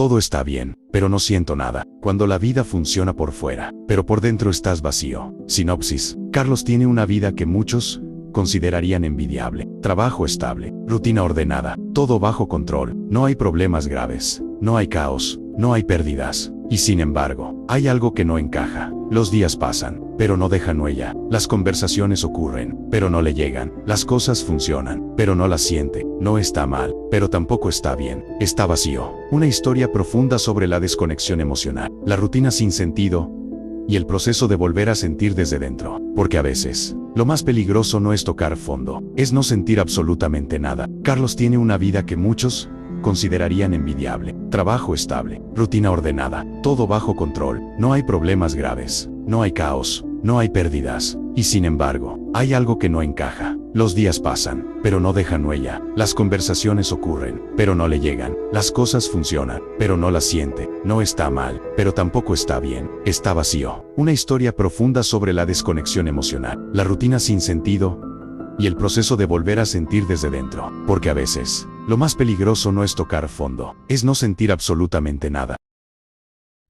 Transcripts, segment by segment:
todo está bien, pero no siento nada. Cuando la vida funciona por fuera, pero por dentro estás vacío. Sinopsis. Carlos tiene una vida que muchos considerarían envidiable. Trabajo estable, rutina ordenada, todo bajo control, no hay problemas graves, no hay caos, no hay pérdidas. Y sin embargo, hay algo que no encaja. Los días pasan, pero no dejan huella. Las conversaciones ocurren, pero no le llegan. Las cosas funcionan, pero no las siente. No está mal, pero tampoco está bien. Está vacío. Una historia profunda sobre la desconexión emocional, la rutina sin sentido y el proceso de volver a sentir desde dentro. Porque a veces, lo más peligroso no es tocar fondo, es no sentir absolutamente nada. Carlos tiene una vida que muchos considerarían envidiable. Trabajo estable, rutina ordenada, todo bajo control, no hay problemas graves, no hay caos, no hay pérdidas. Y sin embargo, hay algo que no encaja. Los días pasan, pero no dejan huella. Las conversaciones ocurren, pero no le llegan. Las cosas funcionan, pero no las siente. No está mal, pero tampoco está bien. Está vacío. Una historia profunda sobre la desconexión emocional, la rutina sin sentido y el proceso de volver a sentir desde dentro. Porque a veces, lo más peligroso no es tocar fondo, es no sentir absolutamente nada.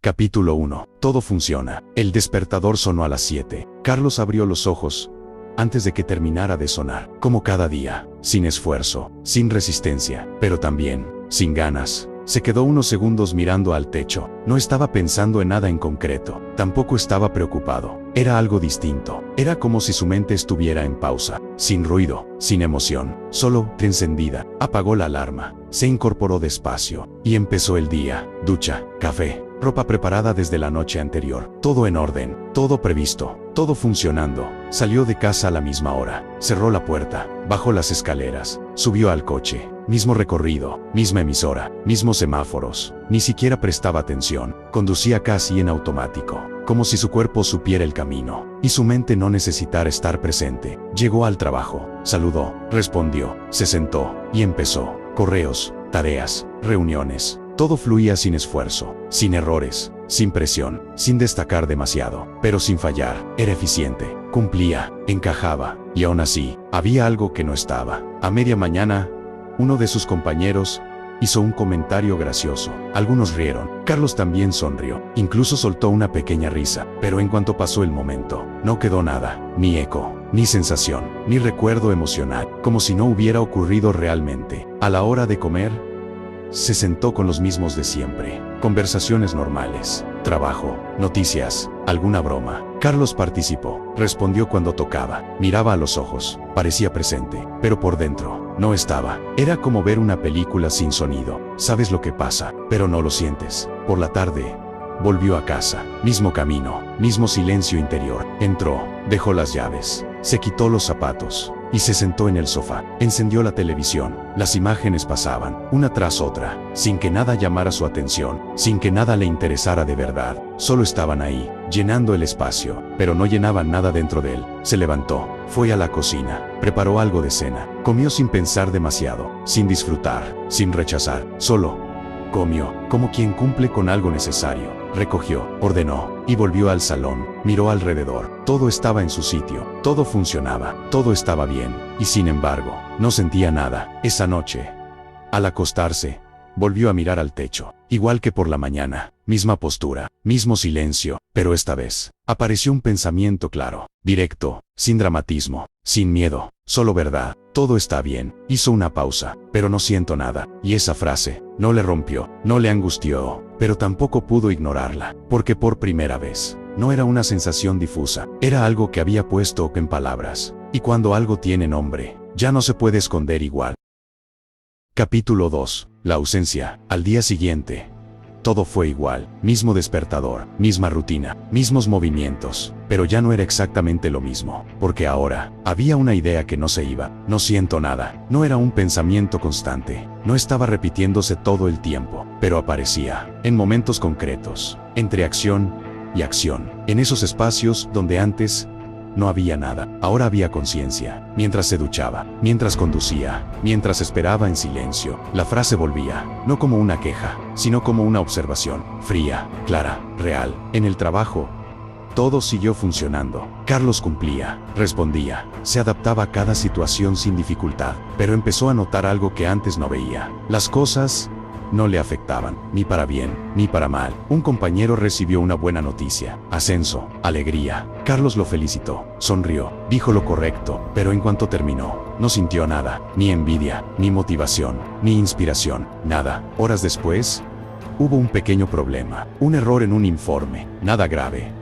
Capítulo 1. Todo funciona. El despertador sonó a las 7. Carlos abrió los ojos antes de que terminara de sonar, como cada día, sin esfuerzo, sin resistencia, pero también sin ganas. Se quedó unos segundos mirando al techo. No estaba pensando en nada en concreto, tampoco estaba preocupado. Era algo distinto. Era como si su mente estuviera en pausa, sin ruido, sin emoción, solo encendida. Apagó la alarma, se incorporó despacio y empezó el día. Ducha, café, ropa preparada desde la noche anterior, todo en orden, todo previsto, todo funcionando. Salió de casa a la misma hora, cerró la puerta, bajó las escaleras, subió al coche. Mismo recorrido, misma emisora, mismos semáforos. Ni siquiera prestaba atención. Conducía casi en automático, como si su cuerpo supiera el camino y su mente no necesitara estar presente. Llegó al trabajo, saludó, respondió, se sentó y empezó. Correos, tareas, reuniones. Todo fluía sin esfuerzo, sin errores, sin presión, sin destacar demasiado, pero sin fallar. Era eficiente, cumplía, encajaba, y aún así, había algo que no estaba. A media mañana, uno de sus compañeros hizo un comentario gracioso. Algunos rieron. Carlos también sonrió. Incluso soltó una pequeña risa. Pero en cuanto pasó el momento, no quedó nada. Ni eco, ni sensación, ni recuerdo emocional. Como si no hubiera ocurrido realmente. A la hora de comer, se sentó con los mismos de siempre. Conversaciones normales, trabajo, noticias, alguna broma. Carlos participó, respondió cuando tocaba, miraba a los ojos, parecía presente, pero por dentro, no estaba. Era como ver una película sin sonido. Sabes lo que pasa, pero no lo sientes. Por la tarde, volvió a casa, mismo camino, mismo silencio interior. Entró, dejó las llaves, se quitó los zapatos y se sentó en el sofá. Encendió la televisión. Las imágenes pasaban, una tras otra, sin que nada llamara su atención, sin que nada le interesara de verdad. Solo estaban ahí, llenando el espacio, pero no llenaban nada dentro de él. Se levantó, fue a la cocina, preparó algo de cena, comió sin pensar demasiado, sin disfrutar, sin rechazar, solo comió, como quien cumple con algo necesario. Recogió, ordenó, y volvió al salón. Miró alrededor. Todo estaba en su sitio. Todo funcionaba. Todo estaba bien. Y sin embargo, no sentía nada. Esa noche, al acostarse, volvió a mirar al techo. Igual que por la mañana. Misma postura, mismo silencio. Pero esta vez, apareció un pensamiento claro, directo, sin dramatismo, sin miedo, solo verdad. Todo está bien. Hizo una pausa, pero no siento nada. Y esa frase, no le rompió, no le angustió, pero tampoco pudo ignorarla, porque por primera vez, no era una sensación difusa, era algo que había puesto en palabras. Y cuando algo tiene nombre, ya no se puede esconder igual. Capítulo 2. La ausencia. Al día siguiente, todo fue igual, mismo despertador, misma rutina, mismos movimientos, pero ya no era exactamente lo mismo, porque ahora, había una idea que no se iba. No siento nada. No era un pensamiento constante, no estaba repitiéndose todo el tiempo, pero aparecía, en momentos concretos, entre acción y acción, en esos espacios donde antes no había nada. Ahora había conciencia. Mientras se duchaba, mientras conducía, mientras esperaba en silencio, la frase volvía, no como una queja, sino como una observación, fría, clara, real. En el trabajo, todo siguió funcionando. Carlos cumplía, respondía, se adaptaba a cada situación sin dificultad, pero empezó a notar algo que antes no veía. Las cosas no le afectaban, ni para bien, ni para mal. Un compañero recibió una buena noticia: ascenso, alegría. Carlos lo felicitó, sonrió, dijo lo correcto, pero en cuanto terminó, no sintió nada, ni envidia, ni motivación, ni inspiración, nada. Horas después, hubo un pequeño problema, un error en un informe, nada grave,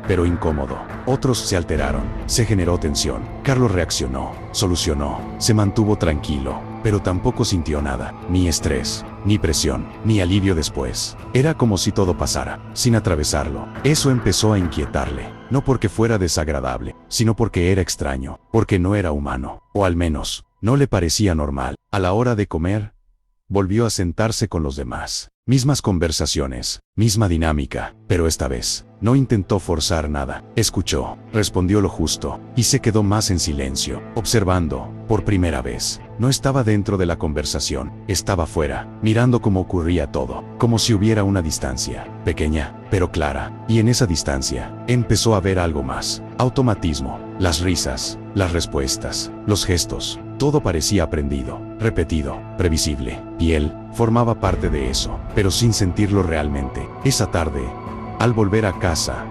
pero incómodo. Otros se alteraron, se generó tensión. Carlos reaccionó, solucionó, se mantuvo tranquilo, pero tampoco sintió nada, ni estrés, ni presión, ni alivio después. Era como si todo pasara, sin atravesarlo. Eso empezó a inquietarle, no porque fuera desagradable, sino porque era extraño, porque no era humano, o al menos, no le parecía normal. A la hora de comer, volvió a sentarse con los demás. Mismas conversaciones, misma dinámica, pero esta vez, no intentó forzar nada. Escuchó, respondió lo justo, y se quedó más en silencio, observando, por primera vez. No estaba dentro de la conversación, estaba fuera, mirando cómo ocurría todo, como si hubiera una distancia, pequeña, pero clara, y en esa distancia, empezó a ver algo más. Automatismo, las risas, las respuestas, los gestos, todo parecía aprendido, repetido, previsible, y él formaba parte de eso, pero sin sentirlo realmente. Esa tarde, al volver a casa,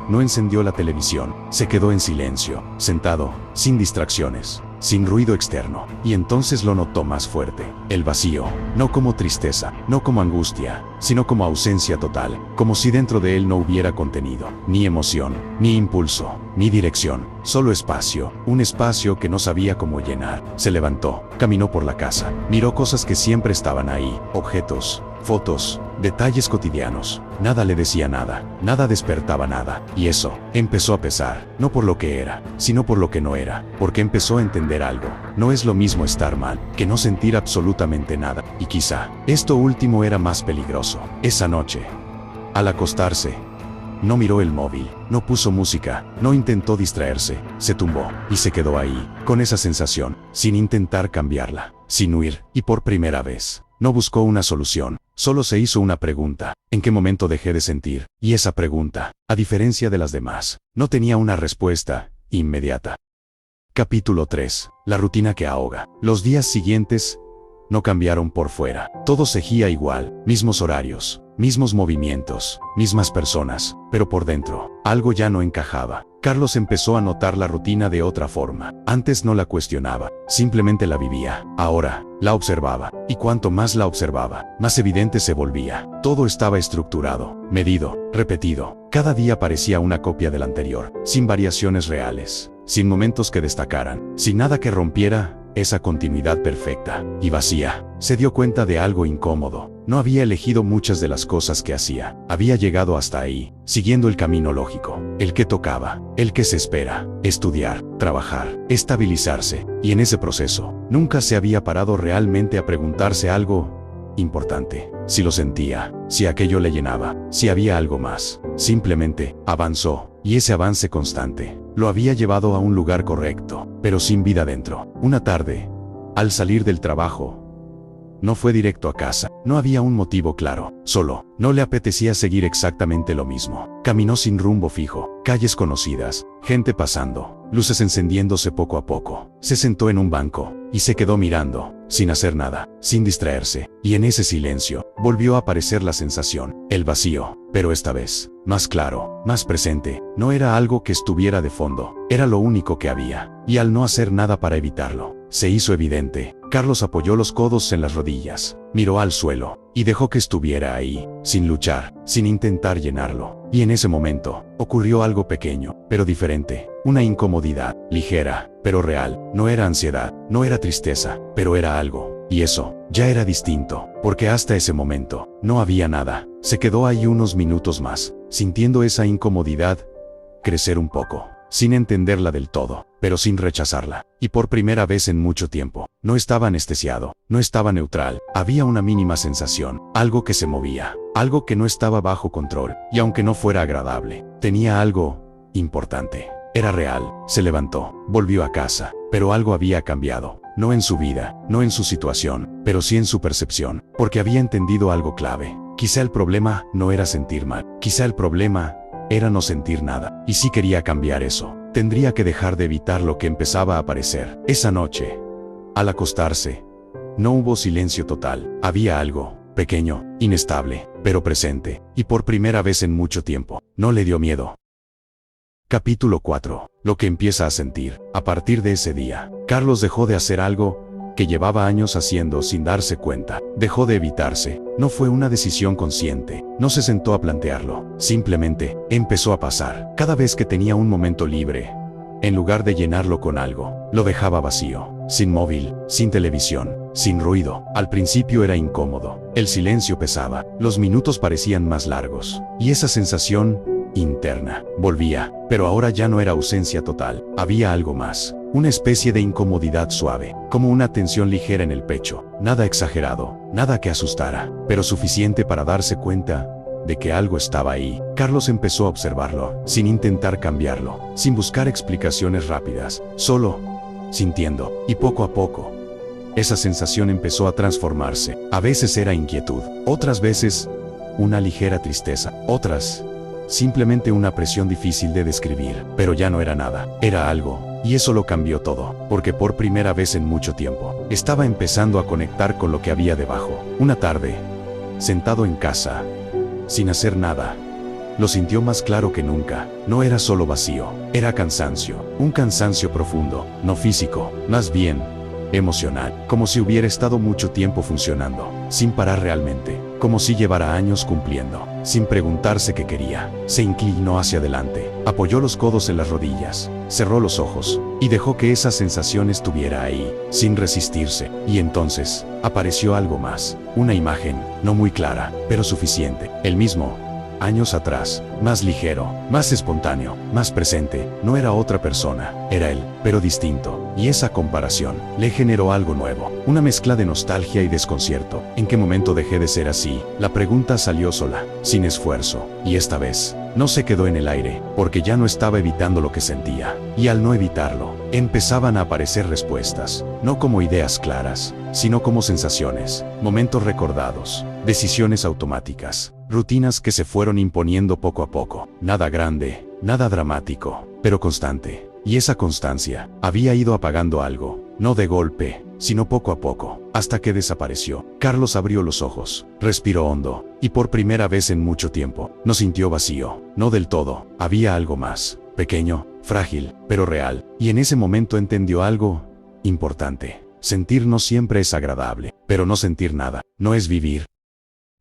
no encendió la televisión, se quedó en silencio, sentado, sin distracciones, sin ruido externo, y entonces lo notó más fuerte, el vacío, no como tristeza, no como angustia, sino como ausencia total, como si dentro de él no hubiera contenido, ni emoción, ni impulso, ni dirección, solo espacio, un espacio que no sabía cómo llenar. Se levantó, caminó por la casa, miró cosas que siempre estaban ahí, objetos, fotos, detalles cotidianos. Nada le decía nada, nada despertaba nada, y eso empezó a pesar, no por lo que era, sino por lo que no era, porque empezó a entender algo. No es lo mismo estar mal, que no sentir absolutamente nada, y quizá, esto último era más peligroso. Esa noche, al acostarse, no miró el móvil, no puso música, no intentó distraerse, se tumbó, y se quedó ahí, con esa sensación, sin intentar cambiarla, sin huir, y por primera vez, no buscó una solución, solo se hizo una pregunta: ¿en qué momento dejé de sentir? Y esa pregunta, a diferencia de las demás, no tenía una respuesta inmediata. Capítulo 3. La rutina que ahoga. Los días siguientes no cambiaron por fuera. Todo seguía igual, mismos horarios, mismos movimientos, mismas personas, pero por dentro, algo ya no encajaba. Carlos empezó a notar la rutina de otra forma. Antes no la cuestionaba, simplemente la vivía. Ahora, la observaba, y cuanto más la observaba, más evidente se volvía. Todo estaba estructurado, medido, repetido. Cada día parecía una copia del anterior, sin variaciones reales, sin momentos que destacaran, sin nada que rompiera esa continuidad perfecta y vacía. Se dio cuenta de algo incómodo. No había elegido muchas de las cosas que hacía. Había llegado hasta ahí, siguiendo el camino lógico, el que tocaba, el que se espera: estudiar, trabajar, estabilizarse. Y en ese proceso, nunca se había parado realmente a preguntarse algo importante: si lo sentía, si aquello le llenaba, si había algo más. Simplemente avanzó, y ese avance constante lo había llevado a un lugar correcto, pero sin vida dentro. Una tarde, al salir del trabajo, no fue directo a casa. No había un motivo claro, solo no le apetecía seguir exactamente lo mismo. Caminó sin rumbo fijo, calles conocidas, gente pasando, luces encendiéndose poco a poco. Se sentó en un banco y se quedó mirando, sin hacer nada, sin distraerse, y en ese silencio volvió a aparecer la sensación, el vacío, pero esta vez más claro, más presente. No era algo que estuviera de fondo, era lo único que había, y al no hacer nada para evitarlo, se hizo evidente. Carlos apoyó los codos en las rodillas, miró al suelo, y dejó que estuviera ahí, sin luchar, sin intentar llenarlo. Y en ese momento, ocurrió algo pequeño, pero diferente, una incomodidad, ligera, pero real. No era ansiedad, no era tristeza, pero era algo, y eso, ya era distinto, porque hasta ese momento, no había nada. Se quedó ahí unos minutos más, sintiendo esa incomodidad crecer un poco, sin entenderla del todo, pero sin rechazarla. Y por primera vez en mucho tiempo, no estaba anestesiado, no estaba neutral, había una mínima sensación, algo que se movía, algo que no estaba bajo control, y aunque no fuera agradable, tenía algo importante. Era real. Se levantó, volvió a casa, pero algo había cambiado. No en su vida, no en su situación, pero sí en su percepción, porque había entendido algo clave. Quizá el problema no era sentir mal, quizá el problema era no sentir nada. Y si quería cambiar eso, tendría que dejar de evitar lo que empezaba a aparecer. Esa noche, al acostarse, no hubo silencio total. Había algo pequeño, inestable, pero presente, y por primera vez en mucho tiempo, no le dio miedo. Capítulo 4. Lo que empieza a sentir. A partir de ese día, Carlos dejó de hacer algo que llevaba años haciendo sin darse cuenta. Dejó de evitarse. No fue una decisión consciente. No se sentó a plantearlo. Simplemente, empezó a pasar. Cada vez que tenía un momento libre, en lugar de llenarlo con algo, lo dejaba vacío. Sin móvil, sin televisión, sin ruido. Al principio era incómodo. El silencio pesaba. Los minutos parecían más largos. Y esa sensación interna volvía, pero ahora ya no era ausencia total. Había algo más. Una especie de incomodidad suave, como una tensión ligera en el pecho. Nada exagerado, nada que asustara, pero suficiente para darse cuenta de que algo estaba ahí. Carlos empezó a observarlo, sin intentar cambiarlo, sin buscar explicaciones rápidas, solo sintiendo, y poco a poco, esa sensación empezó a transformarse. A veces era inquietud, otras veces una ligera tristeza, otras simplemente una presión difícil de describir, pero ya no era nada, era algo, y eso lo cambió todo, porque por primera vez en mucho tiempo, estaba empezando a conectar con lo que había debajo. Una tarde, sentado en casa, sin hacer nada, lo sintió más claro que nunca. No era solo vacío, era cansancio, un cansancio profundo, no físico, más bien emocional, como si hubiera estado mucho tiempo funcionando, sin parar realmente, como si llevara años cumpliendo, sin preguntarse qué quería. Se inclinó hacia adelante, apoyó los codos en las rodillas, cerró los ojos, y dejó que esa sensación estuviera ahí, sin resistirse. Y entonces, apareció algo más, una imagen, no muy clara, pero suficiente, el mismo años atrás, más ligero, más espontáneo, más presente. No era otra persona, era él, pero distinto, y esa comparación le generó algo nuevo, una mezcla de nostalgia y desconcierto. ¿En qué momento dejé de ser así? La pregunta salió sola, sin esfuerzo, y esta vez no se quedó en el aire, porque ya no estaba evitando lo que sentía, y al no evitarlo, empezaban a aparecer respuestas, no como ideas claras, sino como sensaciones, momentos recordados, decisiones automáticas, rutinas que se fueron imponiendo poco a poco. Nada grande, nada dramático, pero constante. Y esa constancia había ido apagando algo, no de golpe, sino poco a poco, hasta que desapareció. Carlos abrió los ojos, respiró hondo, y por primera vez en mucho tiempo, no sintió vacío, no del todo. Había algo más, pequeño, frágil, pero real, y en ese momento entendió algo importante. Sentir no siempre es agradable, pero no sentir nada no es vivir.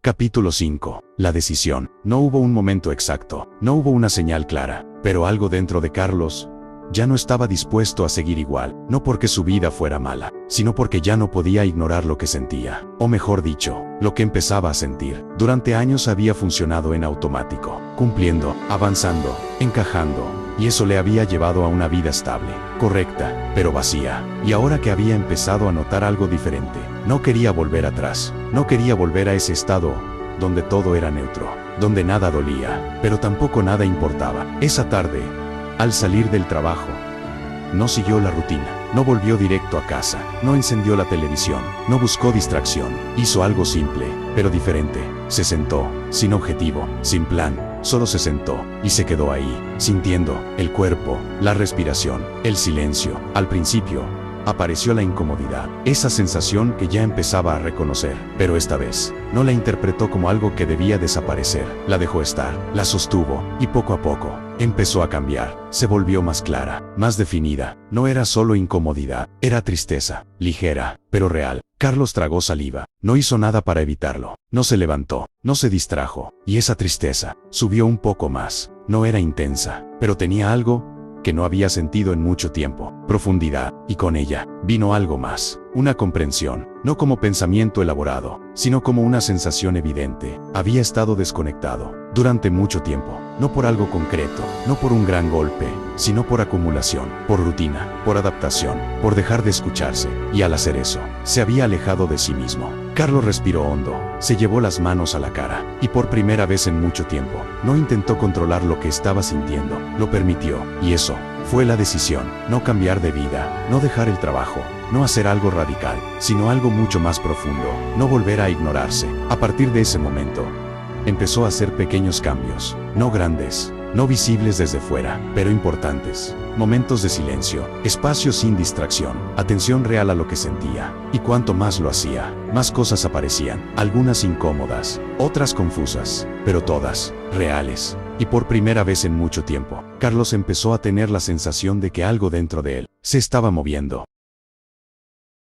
Capítulo 5. La decisión. No hubo un momento exacto, no hubo una señal clara, pero algo dentro de Carlos ya no estaba dispuesto a seguir igual, no porque su vida fuera mala, sino porque ya no podía ignorar lo que sentía, o mejor dicho, lo que empezaba a sentir. Durante años había funcionado en automático, cumpliendo, avanzando, encajando, y eso le había llevado a una vida estable, correcta, pero vacía. Y ahora que había empezado a notar algo diferente, no quería volver atrás, no quería volver a ese estado donde todo era neutro, donde nada dolía, pero tampoco nada importaba. Esa tarde, al salir del trabajo, no siguió la rutina, no volvió directo a casa, no encendió la televisión, no buscó distracción, hizo algo simple, pero diferente. Se sentó, sin objetivo, sin plan, solo se sentó, y se quedó ahí, sintiendo el cuerpo, la respiración, el silencio. Al principio, apareció la incomodidad, esa sensación que ya empezaba a reconocer, pero esta vez, no la interpretó como algo que debía desaparecer, la dejó estar, la sostuvo, y poco a poco, empezó a cambiar, se volvió más clara, más definida. No era solo incomodidad, era tristeza, ligera, pero real. Carlos tragó saliva, no hizo nada para evitarlo, no se levantó, no se distrajo, y esa tristeza subió un poco más. No era intensa, pero tenía algo que no había sentido en mucho tiempo, profundidad, y con ella vino algo más, una comprensión, no como pensamiento elaborado, sino como una sensación evidente. Había estado desconectado durante mucho tiempo, no por algo concreto, no por un gran golpe, sino por acumulación, por rutina, por adaptación, por dejar de escucharse, y al hacer eso, se había alejado de sí mismo. Carlos respiró hondo, se llevó las manos a la cara, y por primera vez en mucho tiempo, no intentó controlar lo que estaba sintiendo, lo permitió, y eso fue la decisión. No cambiar de vida, no dejar el trabajo, no hacer algo radical, sino algo mucho más profundo, no volver a ignorarse. A partir de ese momento, empezó a hacer pequeños cambios, no grandes, no visibles desde fuera, pero importantes. Momentos de silencio, espacios sin distracción, atención real a lo que sentía. Y cuanto más lo hacía, más cosas aparecían, algunas incómodas, otras confusas, pero todas reales. Y por primera vez en mucho tiempo, Carlos empezó a tener la sensación de que algo dentro de él se estaba moviendo.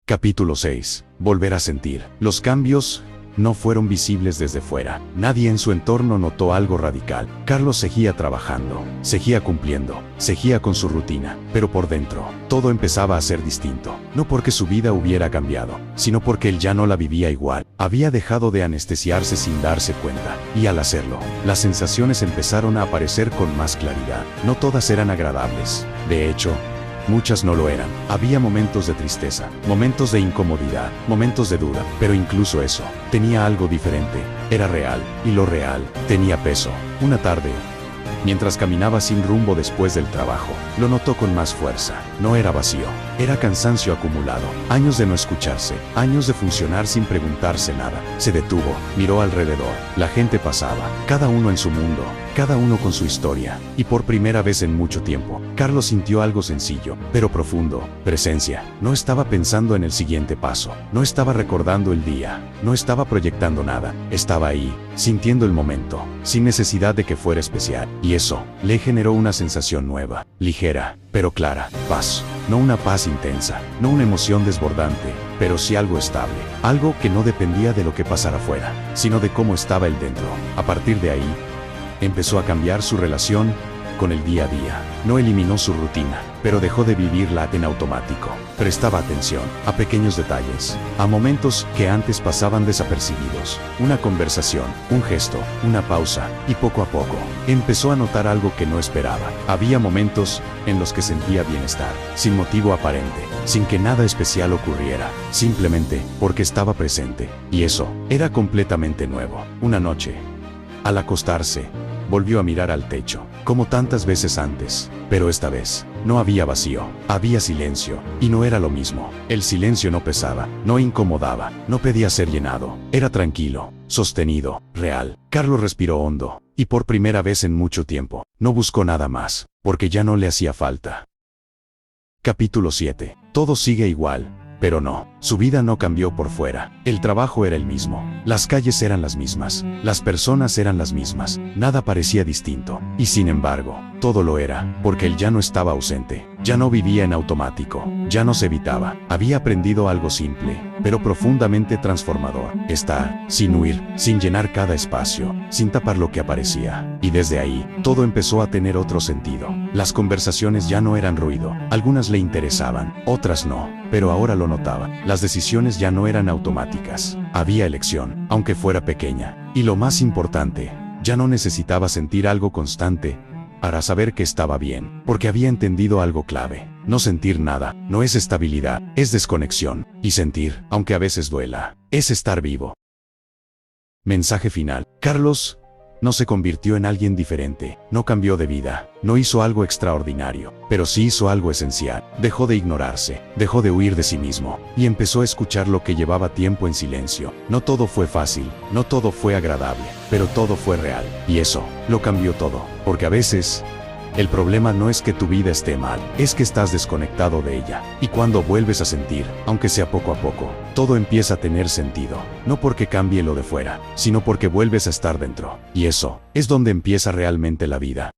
Capítulo 6. Volver a sentir. Los cambios no fueron visibles desde fuera. Nadie en su entorno notó algo radical. Carlos seguía trabajando, seguía cumpliendo, seguía con su rutina, pero por dentro, todo empezaba a ser distinto. No porque su vida hubiera cambiado, sino porque él ya no la vivía igual. Había dejado de anestesiarse sin darse cuenta, y al hacerlo, las sensaciones empezaron a aparecer con más claridad. No todas eran agradables. De hecho, muchas no lo eran. Había momentos de tristeza, momentos de incomodidad, momentos de duda, pero incluso eso tenía algo diferente. Era real, y lo real tenía peso. Una tarde, mientras caminaba sin rumbo después del trabajo, lo notó con más fuerza. No era vacío, era cansancio acumulado, años de no escucharse, años de funcionar sin preguntarse nada. Se detuvo, miró alrededor. La gente pasaba, cada uno en su mundo, cada uno con su historia, y por primera vez en mucho tiempo, Carlos sintió algo sencillo, pero profundo: presencia. No estaba pensando en el siguiente paso, no estaba recordando el día, no estaba proyectando nada, estaba ahí, sintiendo el momento, sin necesidad de que fuera especial, y eso le generó una sensación nueva, ligera, pero clara, paz. No una paz intensa, no una emoción desbordante, pero sí algo estable, algo que no dependía de lo que pasara afuera, sino de cómo estaba él dentro. A partir de ahí, empezó a cambiar su relación con el día a día. No eliminó su rutina, pero dejó de vivirla en automático. Prestaba atención a pequeños detalles, a momentos que antes pasaban desapercibidos. Una conversación, un gesto, una pausa, y poco a poco, empezó a notar algo que no esperaba. Había momentos en los que sentía bienestar, sin motivo aparente, sin que nada especial ocurriera, simplemente porque estaba presente. Y eso era completamente nuevo. Una noche, al acostarse, volvió a mirar al techo, como tantas veces antes, pero esta vez no había vacío, había silencio, y no era lo mismo. El silencio no pesaba, no incomodaba, no pedía ser llenado, era tranquilo, sostenido, real. Carlos respiró hondo, y por primera vez en mucho tiempo, no buscó nada más, porque ya no le hacía falta. Capítulo 7. Todo sigue igual. Pero no, su vida no cambió por fuera. El trabajo era el mismo, las calles eran las mismas, las personas eran las mismas, nada parecía distinto. Y sin embargo, todo lo era, porque él ya no estaba ausente, ya no vivía en automático, ya no se evitaba. Había aprendido algo simple, pero profundamente transformador: estar, sin huir, sin llenar cada espacio, sin tapar lo que aparecía. Y desde ahí, todo empezó a tener otro sentido. Las conversaciones ya no eran ruido, algunas le interesaban, otras no, pero ahora lo notaba. Las decisiones ya no eran automáticas, había elección, aunque fuera pequeña. Y lo más importante, ya no necesitaba sentir algo constante para saber que estaba bien, porque había entendido algo clave: no sentir nada no es estabilidad, es desconexión. Y sentir, aunque a veces duela, es estar vivo. Mensaje final. Carlos no se convirtió en alguien diferente, no cambió de vida, no hizo algo extraordinario, pero sí hizo algo esencial. Dejó de ignorarse, dejó de huir de sí mismo, y empezó a escuchar lo que llevaba tiempo en silencio. No todo fue fácil, no todo fue agradable, pero todo fue real. Y eso lo cambió todo, porque a veces el problema no es que tu vida esté mal, es que estás desconectado de ella. Y cuando vuelves a sentir, aunque sea poco a poco, todo empieza a tener sentido. No porque cambie lo de fuera, sino porque vuelves a estar dentro. Y eso es donde empieza realmente la vida.